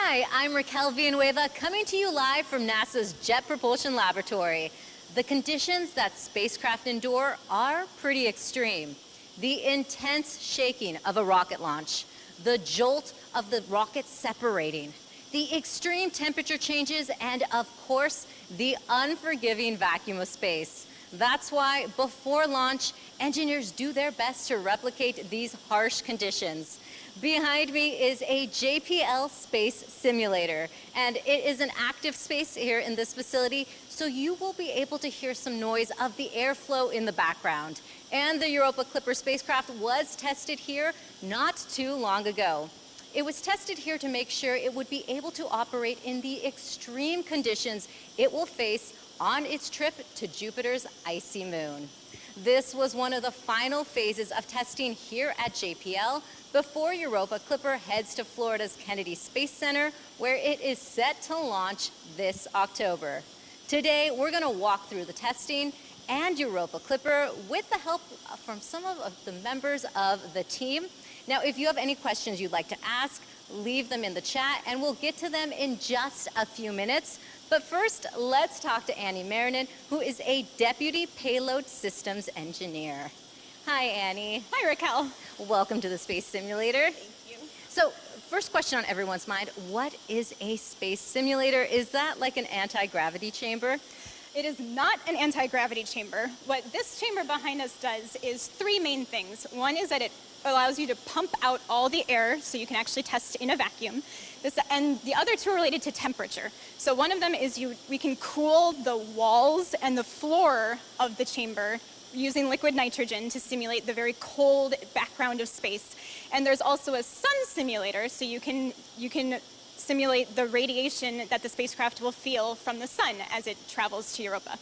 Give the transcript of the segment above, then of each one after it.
Hi, I'm Raquel Villanueva, coming to you live from NASA's Jet Propulsion Laboratory. The conditions that spacecraft endure are pretty extreme. The intense shaking of a rocket launch, the jolt of the rocket separating, the extreme temperature changes, and of course, the unforgiving vacuum of space. That's why, before launch, engineers do their best to replicate these harsh conditions. Behind me is a JPL space simulator, and it is an active space here in this facility, so you will be able to hear some noise of the airflow in the background. And the Europa Clipper spacecraft was tested here not too long ago. It was tested here to make sure it would be able to operate in the extreme conditions it will face on its trip to Jupiter's icy moon. This was one of the final phases of testing here at JPL before Europa Clipper heads to Florida's Kennedy Space Center, where it is set to launch this October. Today, we're going to walk through the testing and Europa Clipper with the help from some of the members of the team. Now, if you have any questions you'd like to ask, leave them in the chat, and we'll get to them in just a few minutes. But first, let's talk to Marinan, who is a Deputy Payload Systems Engineer. Hi, Annie. Hi, Raquel. Welcome to the Space Simulator. Thank you. So, first question on everyone's mind, what is a space simulator? Is that like an anti-gravity chamber? It is not an anti-gravity chamber. What this chamber behind us does is three main things. One is that it allows you to pump out all the air so you can actually test in a vacuum. And the other two are related to temperature. So one of them is we can cool the walls and the floor of the chamber using liquid nitrogen to simulate the very cold background of space. And there's also a sun simulator, so you can simulate the radiation that the spacecraft will feel from the sun as it travels to Europa.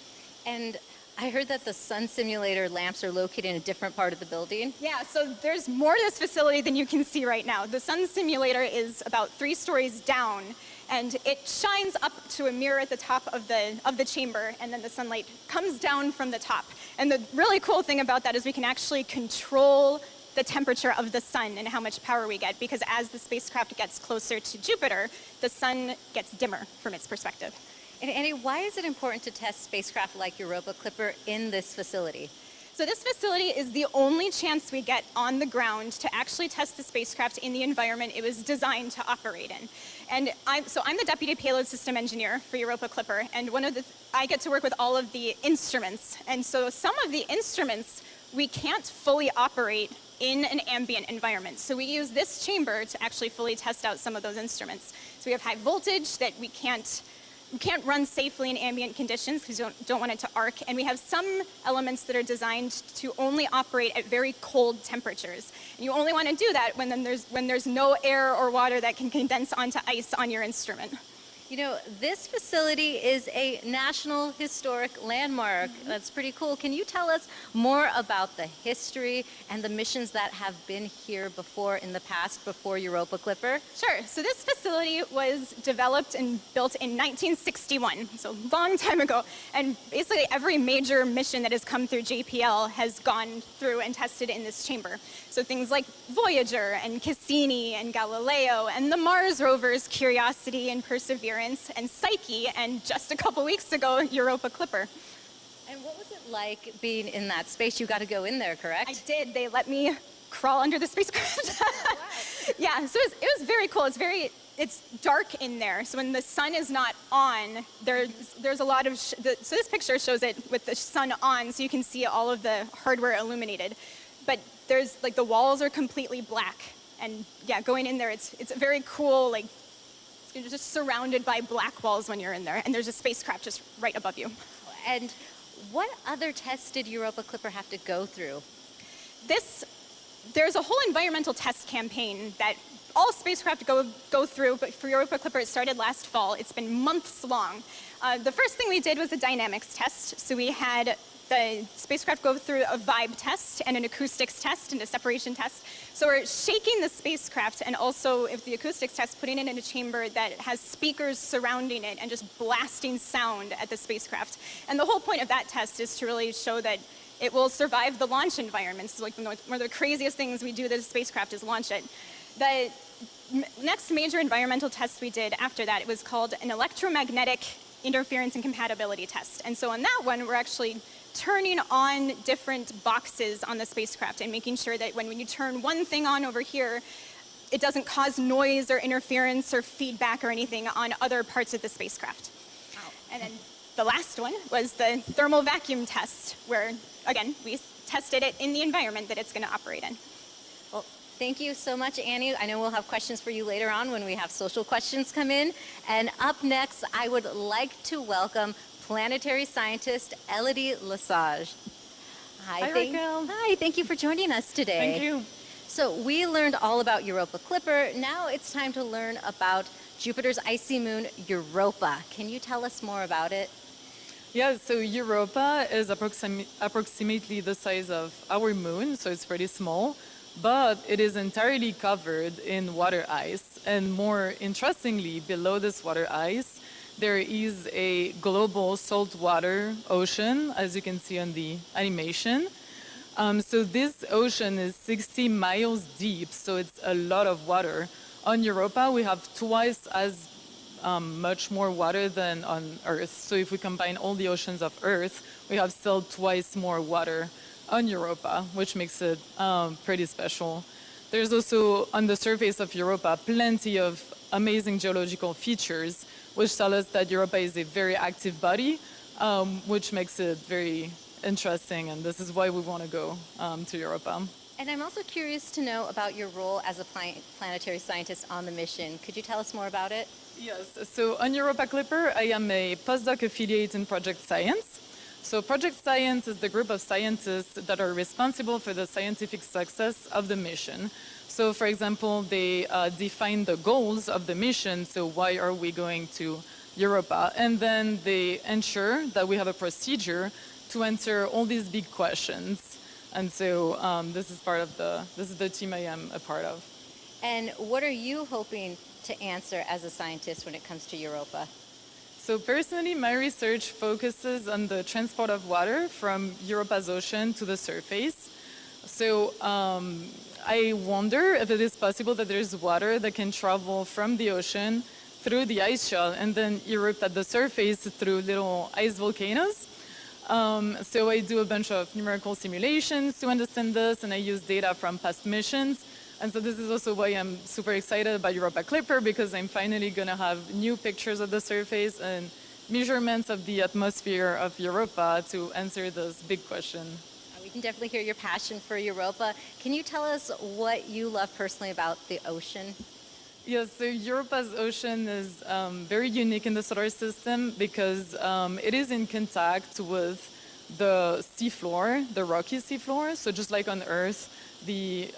And I heard that the sun simulator lamps are located in a different part of the building. Yeah, so there's more to this facility than you can see right now. The sun simulator is about 3 stories down, and it shines up to a mirror at the top of the chamber, and then the sunlight comes down from the top. And the really cool thing about that is we can actually control the temperature of the sun and how much power we get, because as the spacecraft gets closer to Jupiter, the sun gets dimmer from its perspective. And Annie, why is it important to test spacecraft like Europa Clipper in this facility? So this facility is the only chance we get on the ground to actually test the spacecraft in the environment it was designed to operate in. And I'm the Deputy Payload System Engineer for Europa Clipper, and I get to work with all of the instruments. And so some of the instruments we can't fully operate in an ambient environment. So we use this chamber to actually fully test out some of those instruments. So we have high voltage that we can't run safely in ambient conditions because you don't want it to arc. And we have some elements that are designed to only operate at very cold temperatures. And you only want to do that when there's no air or water that can condense onto ice on your instrument. You know, this facility is a National Historic Landmark. That's pretty cool. Can you tell us more about the history and the missions that have been here before in the past, before Europa Clipper? Sure. So this facility was developed and built in 1961, so a long time ago. And basically every major mission that has come through JPL has gone through and tested in this chamber. So things like Voyager and Cassini and Galileo and the Mars rovers Curiosity and Perseverance and Psyche, and just a couple weeks ago, Europa Clipper. And what was it like being in that space? You got to go in there, correct? I did. They let me crawl under the spacecraft. Wow. Yeah, so it was very cool. It's dark in there, so when the sun is not on, there's a lot of, so this picture shows it with the sun on, so you can see all of the hardware illuminated. But there's, like, the walls are completely black. And yeah, going in there, it's a very cool, like, you're just surrounded by black walls when you're in there, and there's a spacecraft just right above you. And what other tests did Europa Clipper have to go through? There's a whole environmental test campaign that all spacecraft go through, but for Europa Clipper it started last fall. It's been months long. The first thing we did was a dynamics test. So we had the spacecraft go through a vibe test and an acoustics test and a separation test. So we're shaking the spacecraft, and also, if the acoustics test, putting it in a chamber that has speakers surrounding it and just blasting sound at the spacecraft. And the whole point of that test is to really show that it will survive the launch environments. Like one of the craziest things we do to the spacecraft is launch it. The next major environmental test we did after that, it was called an electromagnetic interference and compatibility test. And so on that one, we're actually turning on different boxes on the spacecraft and making sure that when you turn one thing on over here, it doesn't cause noise or interference or feedback or anything on other parts of the spacecraft. Wow. And then the last one was the thermal vacuum test, where, again, we tested it in the environment that it's going to operate in. Well, thank you so much, Annie. I know we'll have questions for you later on when we have social questions come in. And up next, I would like to welcome planetary scientist Elodie Lesage. Hi, Raquel. Hi, thank you for joining us today. Thank you. So we learned all about Europa Clipper. Now it's time to learn about Jupiter's icy moon, Europa. Can you tell us more about it? Yeah, so Europa is approximately the size of our moon, so it's pretty small, but it is entirely covered in water ice. And more interestingly, below this water ice, there is a global saltwater ocean, as you can see on the animation. So this ocean is 60 miles deep, so it's a lot of water. On Europa, we have twice as much more water than on Earth. So if we combine all the oceans of Earth, we have still twice more water on Europa, which makes it pretty special. There's also, on the surface of Europa, plenty of amazing geological features, which tell us that Europa is a very active body, which makes it very interesting, and this is why we want to go to Europa. And I'm also curious to know about your role as a planetary scientist on the mission. Could you tell us more about it? Yes, so on Europa Clipper, I am a postdoc affiliate in Project Science. So Project Science is the group of scientists that are responsible for the scientific success of the mission. So for example, they define the goals of the mission, so why are we going to Europa? And then they ensure that we have a procedure to answer all these big questions. And so this is the team I am a part of. And what are you hoping to answer as a scientist when it comes to Europa? So personally, my research focuses on the transport of water from Europa's ocean to the surface. So I wonder if it is possible that there's water that can travel from the ocean through the ice shell and then erupt at the surface through little ice volcanoes. So I do a bunch of numerical simulations to understand this, and I use data from past missions. And so this is also why I'm super excited about Europa Clipper, because I'm finally going to have new pictures of the surface and measurements of the atmosphere of Europa to answer this big question. We can definitely hear your passion for Europa. Can you tell us what you love personally about the ocean? Yes, so Europa's ocean is very unique in the solar system because it is in contact with the seafloor, the rocky seafloor. So just like on Earth, the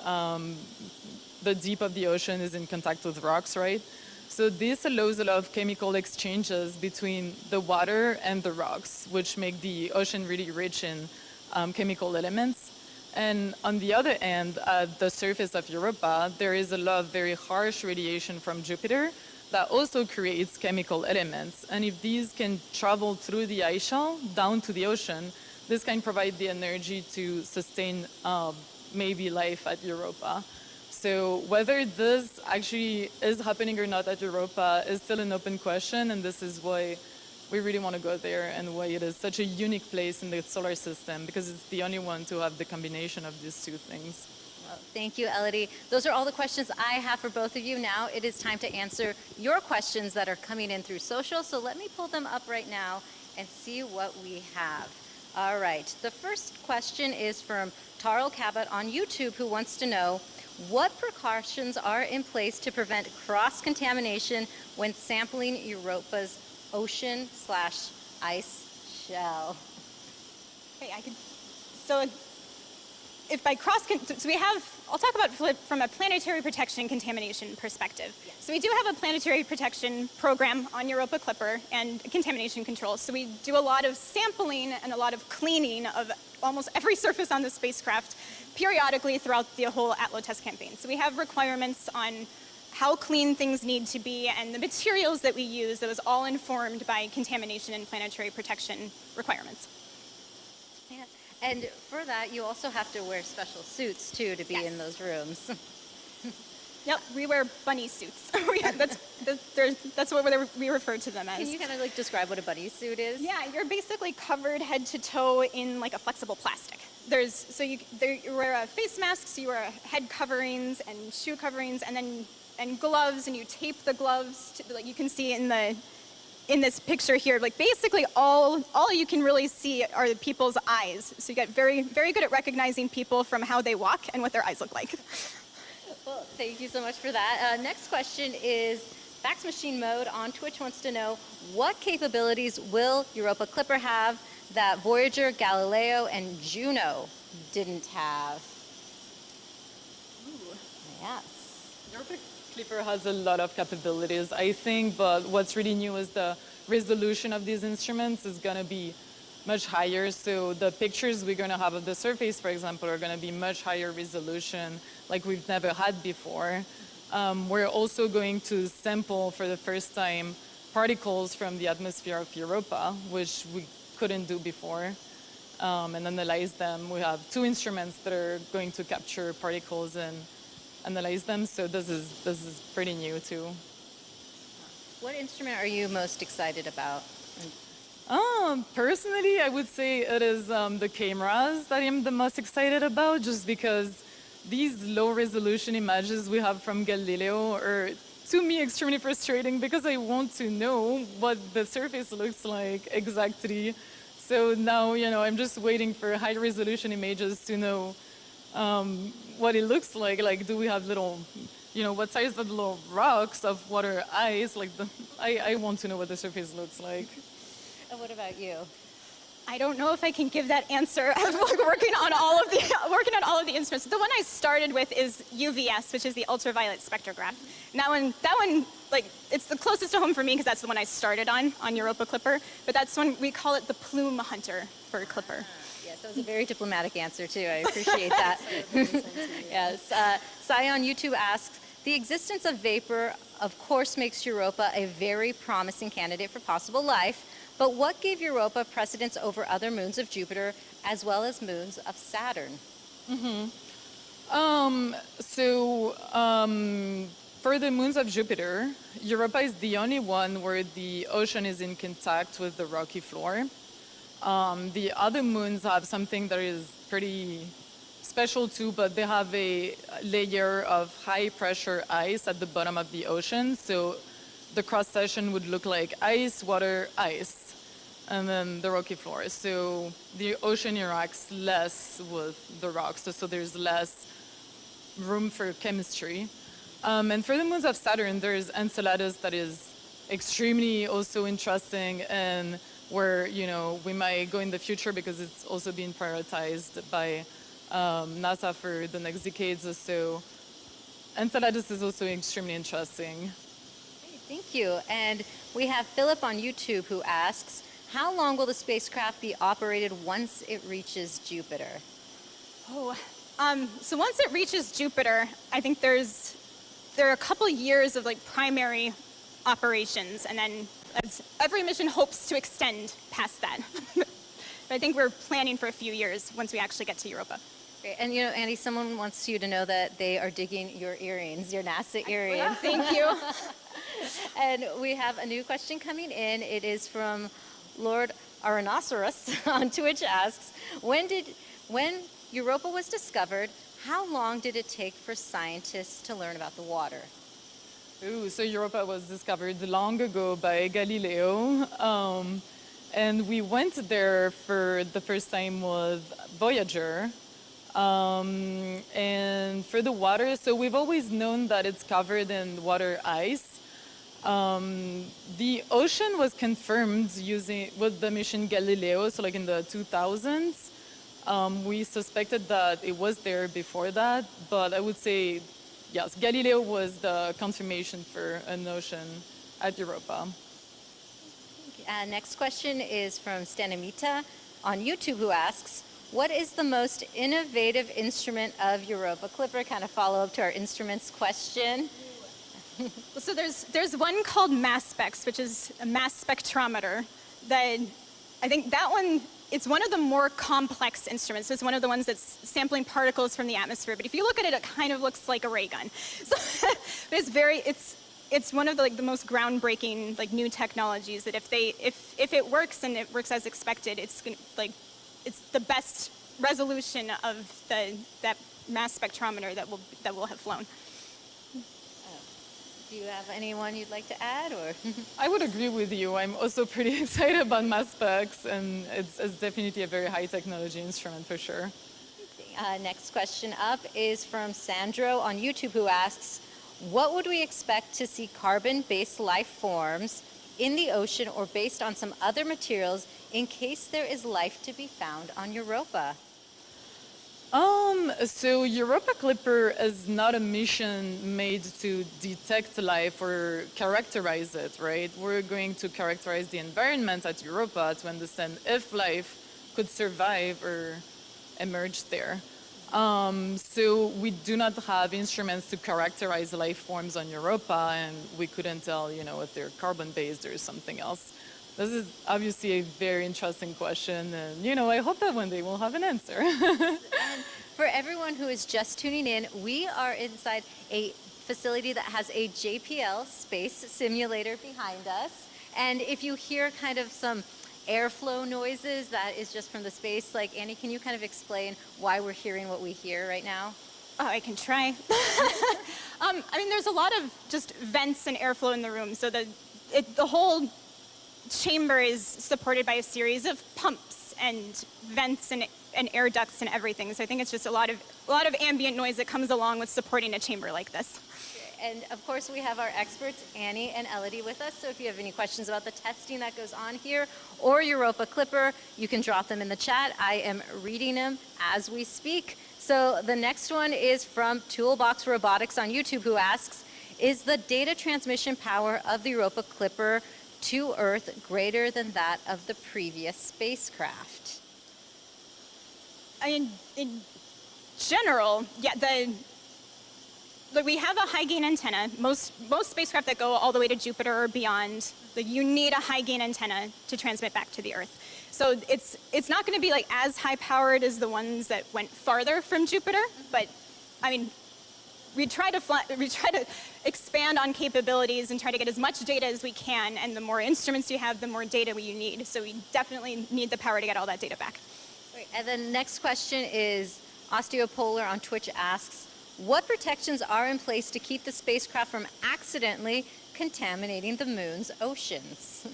deep of the ocean is in contact with rocks, right? So this allows a lot of chemical exchanges between the water and the rocks, which make the ocean really rich in chemical elements. And on the other hand, at the surface of Europa, there is a lot of very harsh radiation from Jupiter that also creates chemical elements. And if these can travel through the ice shell down to the ocean, this can provide the energy to sustain maybe life at Europa. So whether this actually is happening or not at Europa is still an open question, and this is why we really want to go there and why it is such a unique place in the solar system, because it's the only one to have the combination of these two things. Well, thank you, Elodie. Those are all the questions I have for both of you. Now it is time to answer your questions that are coming in through social. So let me pull them up right now and see what we have. All right. The first question is from Tarl Cabot on YouTube, who wants to know, what precautions are in place to prevent cross-contamination when sampling Europa's ocean/ice shell? Okay, so if by so we have, I'll talk about from a planetary protection and contamination perspective. Yes. So we do have a planetary protection program on Europa Clipper and contamination control. So we do a lot of sampling and a lot of cleaning of almost every surface on the spacecraft periodically throughout the whole ATLO test campaign. So we have requirements on how clean things need to be and the materials that we use. That was all informed by contamination and planetary protection requirements. Yeah. And for that, you also have to wear special suits, too, to be Yes. in those rooms. Yep, we wear bunny suits. That's what we refer to them as. Can you kind of like describe what a bunny suit is? Yeah, you're basically covered head to toe in like a flexible plastic. You wear face masks, you wear head coverings and shoe coverings, and gloves, and you tape the gloves to, like you can see in this picture here. Like basically all you can really see are the people's eyes. So you get very, very good at recognizing people from how they walk and what their eyes look like. Well, thank you so much for that. Next question is Fax Machine Mode on Twitch wants to know what capabilities will Europa Clipper have that Voyager, Galileo, and Juno didn't have? Ooh. Yes. Europa Clipper has a lot of capabilities, I think, but what's really new is the resolution of these instruments is going to be much higher. So the pictures we're going to have of the surface, for example, are going to be much higher resolution like we've never had before. We're also going to sample for the first time particles from the atmosphere of Europa, which we couldn't do before, and analyze them. We have 2 instruments that are going to capture particles and analyze them. So this is pretty new too. What instrument are you most excited about? Personally, I would say it is the cameras that I'm the most excited about, just because these low resolution images we have from Galileo are, to me, extremely frustrating because I want to know what the surface looks like exactly. So now, I'm just waiting for high resolution images to know what it looks like. Like, do we have little, what size are the little rocks of water ice? Like, I want to know what the surface looks like. And what about you? I don't know if I can give that answer. I'm like working on all of the instruments. The one I started with is UVS, which is the ultraviolet spectrograph. And that one, like, it's the closest to home for me because that's the one I started on Europa Clipper. But that's one we call it the plume hunter for Clipper. Yes, that was a very diplomatic answer too. I appreciate that. Yes. Sai on YouTube asks, the existence of vapor, of course, makes Europa a very promising candidate for possible life. But what gave Europa precedence over other moons of Jupiter as well as moons of Saturn? For the moons of Jupiter, Europa is the only one where the ocean is in contact with the rocky floor. The other moons have something that is pretty special too, but they have a layer of high pressure ice at the bottom of the ocean. So the cross section would look like ice, water, ice, and then the rocky floor. So the ocean interacts less with the rocks, so there's less room for chemistry. And for the moons of Saturn, there's Enceladus that is extremely also interesting, and where we might go in the future because it's also being prioritized by NASA for the next decades or so. Enceladus is also extremely interesting. Thank you. And we have Philip on YouTube who asks, how long will the spacecraft be operated once it reaches Jupiter? So once it reaches Jupiter, I think there are a couple years of like primary operations, and then every mission hopes to extend past that. But I think we're planning for a few years once we actually get to Europa. Great. And Andy, someone wants you to know that they are digging your earrings, your NASA earrings. Thank you. And we have a new question coming in. It is from Lord Aranosaurus on Twitch asks, when Europa was discovered, how long did it take for scientists to learn about the water? So Europa was discovered long ago by Galileo, and we went there for the first time with Voyager. And for the water, so we've always known that it's covered in water ice. The ocean was confirmed with the mission Galileo, so like in the 2000s. We suspected that it was there before that, but I would say, yes, Galileo was the confirmation for an ocean at Europa. Next question is from Stanimita on YouTube who asks, what is the most innovative instrument of Europa Clipper? Kind of follow up to our instruments question. So there's one called mass specs, which is a mass spectrometer. That I think that one it's one of the more complex instruments. It's one of the ones that's sampling particles from the atmosphere. But if you look at it, it kind of looks like a ray gun. So it's one of the, like, the most groundbreaking, like, new technologies that if it works and it works as expected, it's the best resolution of that mass spectrometer that will have flown. Do you have anyone you'd like to add, or? I would agree with you. I'm also pretty excited about mass specs, and it's definitely a very high technology instrument for sure. Next question up is from Sandro on YouTube, who asks, what would we expect to see carbon-based life forms in the ocean or based on some other materials in case there is life to be found on Europa? So Europa Clipper is not a mission made to detect life or characterize it, right? We're going to characterize the environment at Europa to understand if life could survive or emerge there. So we do not have instruments to characterize life forms on Europa, and we couldn't tell, if they're carbon-based or something else. This is obviously a very interesting question, and I hope that one day we'll have an answer. And for everyone who is just tuning in, we are inside a facility that has a JPL space simulator behind us. And if you hear kind of some airflow noises, that is just from the space. Like, Annie, can you kind of explain why we're hearing what we hear right now? Oh, I can try. There's a lot of just vents and airflow in the room, so the whole chamber is supported by a series of pumps and vents and air ducts and everything. So I think it's just a lot of ambient noise that comes along with supporting a chamber like this. And of course, we have our experts, Annie and Elodie, with us. So if you have any questions about the testing that goes on here or Europa Clipper, you can drop them in the chat. I am reading them as we speak. So the next one is from Toolbox Robotics on YouTube, who asks, is the data transmission power of the Europa Clipper to Earth greater than that of the previous spacecraft? In general, yeah, we have a high gain antenna. Most spacecraft that go all the way to Jupiter or beyond, you need a high gain antenna to transmit back to the Earth. So it's not going to be like as high powered as the ones that went farther from Jupiter, but we try to expand on capabilities and try to get as much data as we can. And the more instruments you have, the more data you need. So we definitely need the power to get all that data back. Great. And the next question is Osteopolar on Twitch asks, what protections are in place to keep the spacecraft from accidentally contaminating the moon's oceans?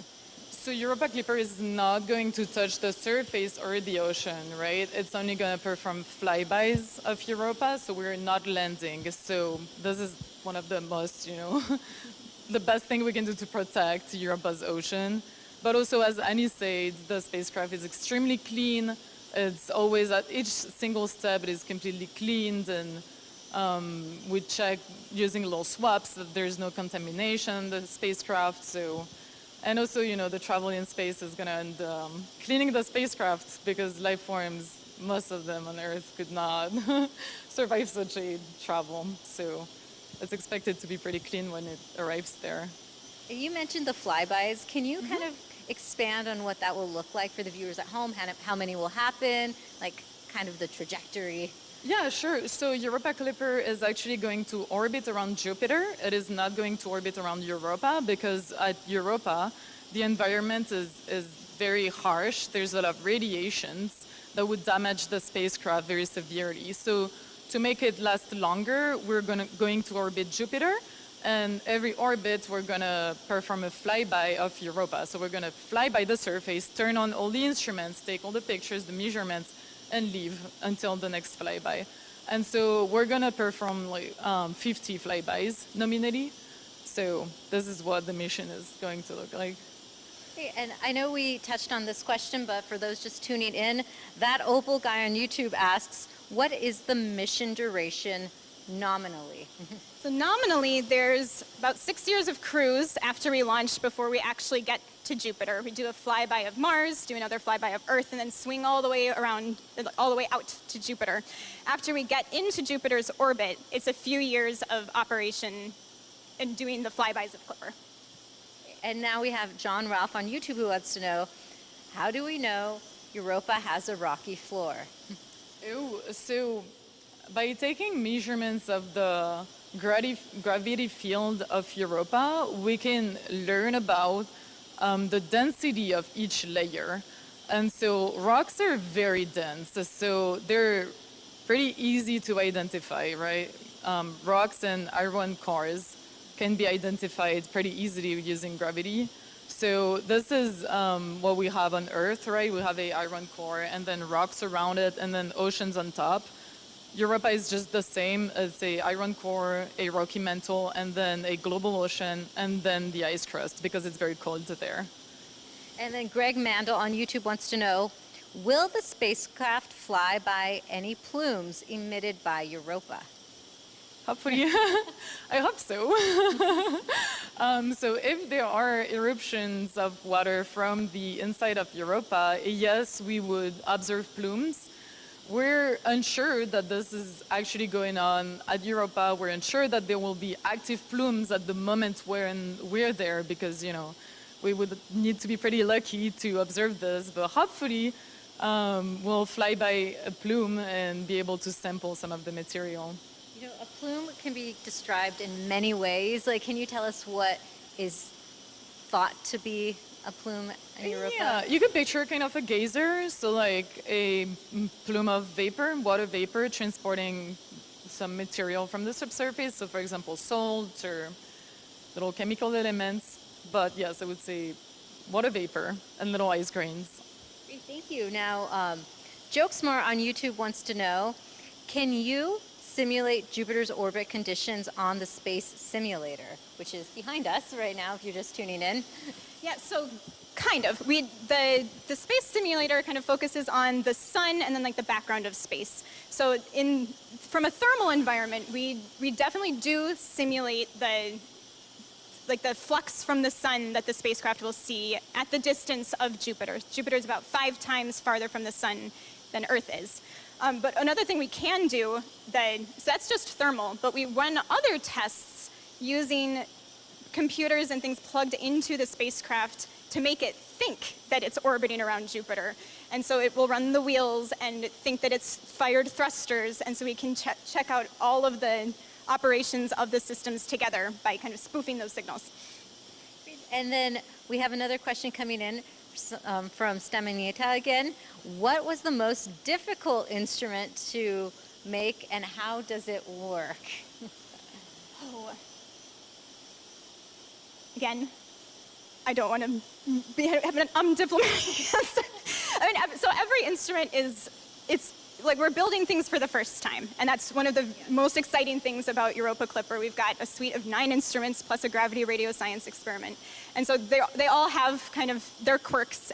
So Europa Clipper is not going to touch the surface or the ocean, right? It's only going to perform flybys of Europa, so we're not landing. So this is one of the most, the best thing we can do to protect Europa's ocean. But also, as Annie said, the spacecraft is extremely clean. It's always at each single step, it is completely cleaned, and we check using little swabs that there's no contamination in the spacecraft. So. And also, the travel in space is going to end cleaning the spacecraft, because life forms, most of them on Earth, could not survive such a travel. So it's expected to be pretty clean when it arrives there. You mentioned the flybys. Can you kind of expand on what that will look like for the viewers at home? How many will happen? Like, kind of the trajectory? Yeah, sure. So Europa Clipper is actually going to orbit around Jupiter. It is not going to orbit around Europa, because at Europa, the environment is very harsh. There's a lot of radiations that would damage the spacecraft very severely. So to make it last longer, we're going to orbit Jupiter. And every orbit, we're going to perform a flyby of Europa. So we're going to fly by the surface, turn on all the instruments, take all the pictures, the measurements, and leave until the next flyby. And so we're going to perform 50 flybys nominally. So this is what the mission is going to look like. Hey, and I know we touched on this question, but for those just tuning in, that Opal guy on YouTube asks, what is the mission duration nominally? So nominally, there's about 6 years of cruise after we launch before we actually get to Jupiter. We do a flyby of Mars, do another flyby of Earth, and then swing all the way out to Jupiter. After we get into Jupiter's orbit, it's a few years of operation and doing the flybys of Clipper. And now we have John Ralph on YouTube, who wants to know, how do we know Europa has a rocky floor? Ew, so by taking measurements of the gravity field of Europa, we can learn about the density of each layer. And so rocks are very dense, so they're pretty easy to identify, right? Rocks and iron cores can be identified pretty easily using gravity. So this is what we have on Earth, right? We have a iron core and then rocks around it and then oceans on top. Europa is just the same as a iron core, a rocky mantle, and then a global ocean, and then the ice crust because it's very cold there. And then Greg Mandel on YouTube wants to know, will the spacecraft fly by any plumes emitted by Europa? Hopefully, I hope so. So if there are eruptions of water from the inside of Europa, yes, we would observe plumes. We're unsure that this is actually going on at Europa. We're unsure that there will be active plumes at the moment when we're there because, we would need to be pretty lucky to observe this. But hopefully, we'll fly by a plume and be able to sample some of the material. A plume can be described in many ways. Like, can you tell us what is thought to be a plume in Europa? Yeah, you could picture kind of a geyser, so like a plume of vapor, water vapor, transporting some material from the subsurface. So, for example, salt or little chemical elements. But yes, I would say water vapor and little ice grains. Great, thank you. Now, Jokesmore on YouTube wants to know, can you simulate Jupiter's orbit conditions on the space simulator, which is behind us right now if you're just tuning in? Yeah, so kind of. The space simulator kind of focuses on the sun and then like the background of space. So from a thermal environment, we definitely do simulate the flux from the sun that the spacecraft will see at the distance of Jupiter. Jupiter is about 5 times farther from the sun than Earth is. But another thing we can do, so that's just thermal, but we run other tests using computers and things plugged into the spacecraft to make it think that it's orbiting around Jupiter. And so it will run the wheels and think that it's fired thrusters, and so we can check out all of the operations of the systems together by kind of spoofing those signals. And then we have another question coming in from Staminita again. What was the most difficult instrument to make and how does it work? Again, I don't want to have an undiplomatic answer. So every instrument it's like we're building things for the first time, and that's one of the most exciting things about Europa Clipper. We've got a suite of 9 instruments plus a gravity radio science experiment, and so they all have kind of their quirks,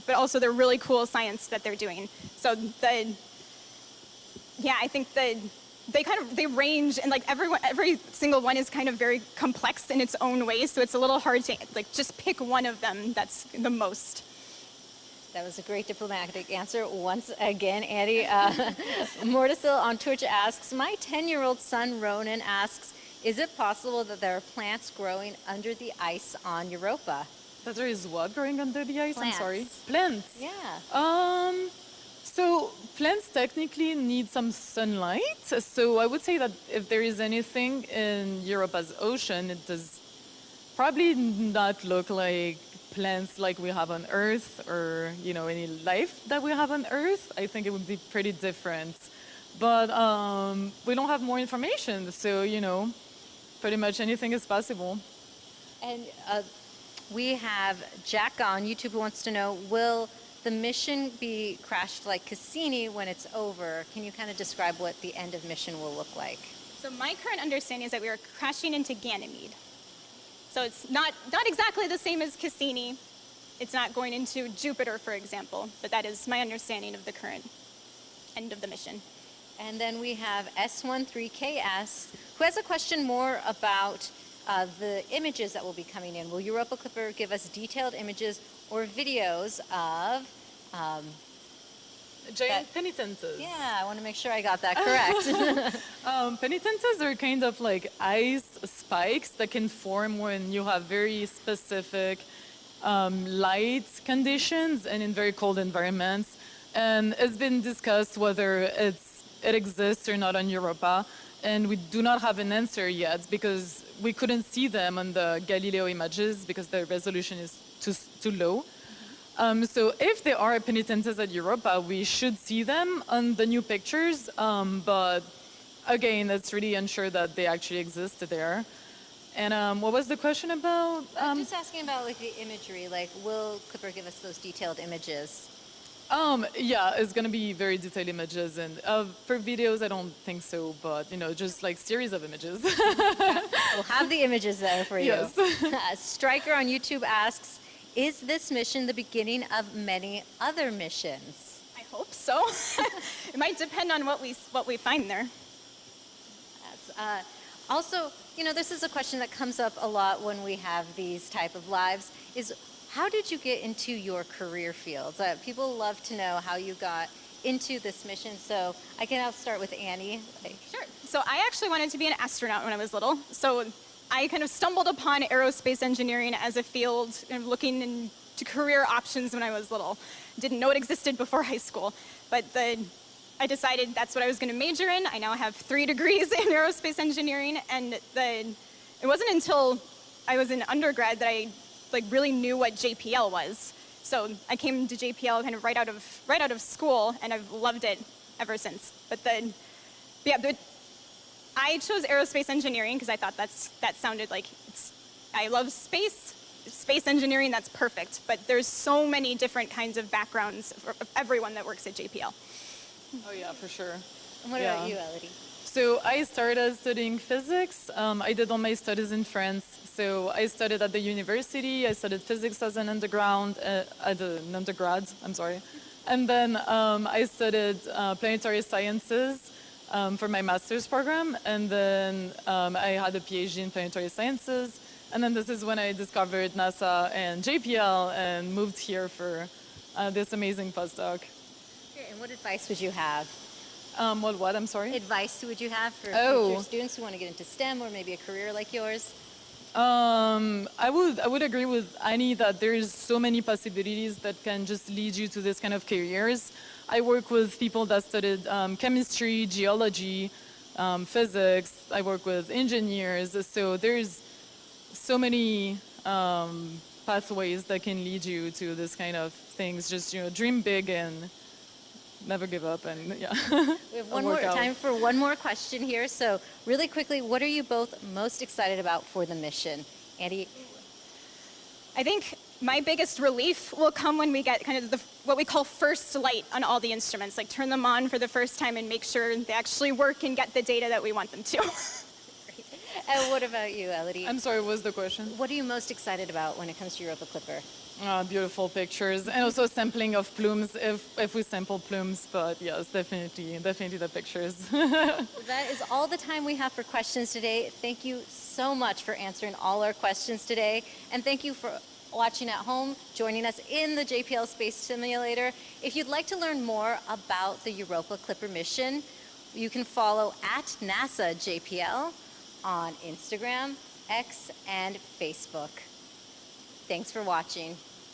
but also their really cool science that they're doing. So I think they range, and like every single one is kind of very complex in its own way. So it's a little hard to like just pick one of them that's the most. That was a great diplomatic answer once again, Andy. Mortisil on Twitch asks, my 10-year-old son Ronan asks, is it possible that there are plants growing under the ice on Europa? That there is what growing under the ice? Plants. I'm sorry. Plants. Yeah. So plants technically need some sunlight. So I would say that if there is anything in Europa's ocean, it does probably not look like plants like we have on Earth or, any life that we have on Earth. I think it would be pretty different. But we don't have more information. So, pretty much anything is possible. And we have Jack on YouTube who wants to know, will the mission be crashed like Cassini when it's over? Can you kind of describe what the end of mission will look like? So my current understanding is that we are crashing into Ganymede. So it's not exactly the same as Cassini. It's not going into Jupiter, for example, but that is my understanding of the current end of the mission. And then we have S13KS, who has a question more about the images that will be coming in. Will Europa Clipper give us detailed images or videos of Giant penitentes. Yeah, I want to make sure I got that correct. Penitentes are kind of like ice spikes that can form when you have very specific light conditions and in very cold environments. And it's been discussed whether it exists or not on Europa. And we do not have an answer yet because we couldn't see them on the Galileo images because the resolution is too low. So if there are penitentes at Europa, we should see them on the new pictures. But again, it's really unsure that they actually exist there. And what was the question about? Just asking about like the imagery, like will Clipper give us those detailed images? Yeah, it's gonna be very detailed images, and for videos, I don't think so. But just like series of images. We'll have the images there for you. Yes. Striker on YouTube asks, is this mission the beginning of many other missions? I hope so. It might depend on what we find there. Yes. Also, this is a question that comes up a lot when we have these type of lives, is how did you get into your career fields? People love to know how you got into this mission, so I'll start with Annie. Sure. So I actually wanted to be an astronaut when I was little. So I kind of stumbled upon aerospace engineering as a field and looking into career options when I was little. Didn't know it existed before high school, but I decided that's what I was going to major in. I now have 3 degrees in aerospace engineering, and it wasn't until I was in undergrad that I really knew what JPL was. So I came to JPL kind of right out of school, and I've loved it ever since. But I chose aerospace engineering because I thought that sounded like I love space engineering. That's perfect. But there's so many different kinds of backgrounds for everyone that works at JPL. Oh yeah, for sure. And what about you, Elodie? So I started studying physics. I did all my studies in France. So I studied at the university. I studied physics as an undergrad. And then I studied planetary sciences for my master's program. And then I had a PhD in planetary sciences. And then this is when I discovered NASA and JPL and moved here for this amazing postdoc. And what advice would you have? What? I'm sorry? Advice would you have for future students who want to get into STEM or maybe a career like yours? I would agree with Annie that there's so many possibilities that can just lead you to this kind of careers. I work with people that studied chemistry, geology, physics. I work with engineers. So there's so many pathways that can lead you to this kind of things. Just dream big and never give up, and yeah. We have time for one more question here. So really quickly, what are you both most excited about for the mission? Andy? I think my biggest relief will come when we get kind of what we call first light on all the instruments, like turn them on for the first time and make sure they actually work and get the data that we want them to. And what about you, Elodie? I'm sorry, what was the question? What are you most excited about when it comes to Europa Clipper? Beautiful pictures, and also sampling of plumes if we sample plumes. But yes, definitely the pictures. That is all the time we have for questions today. Thank you so much for answering all our questions today, and thank you for watching at home, joining us in the JPL Space Simulator. If you'd like to learn more about the Europa Clipper mission, you can follow at NASA JPL on Instagram, X, and Facebook. Thanks for watching.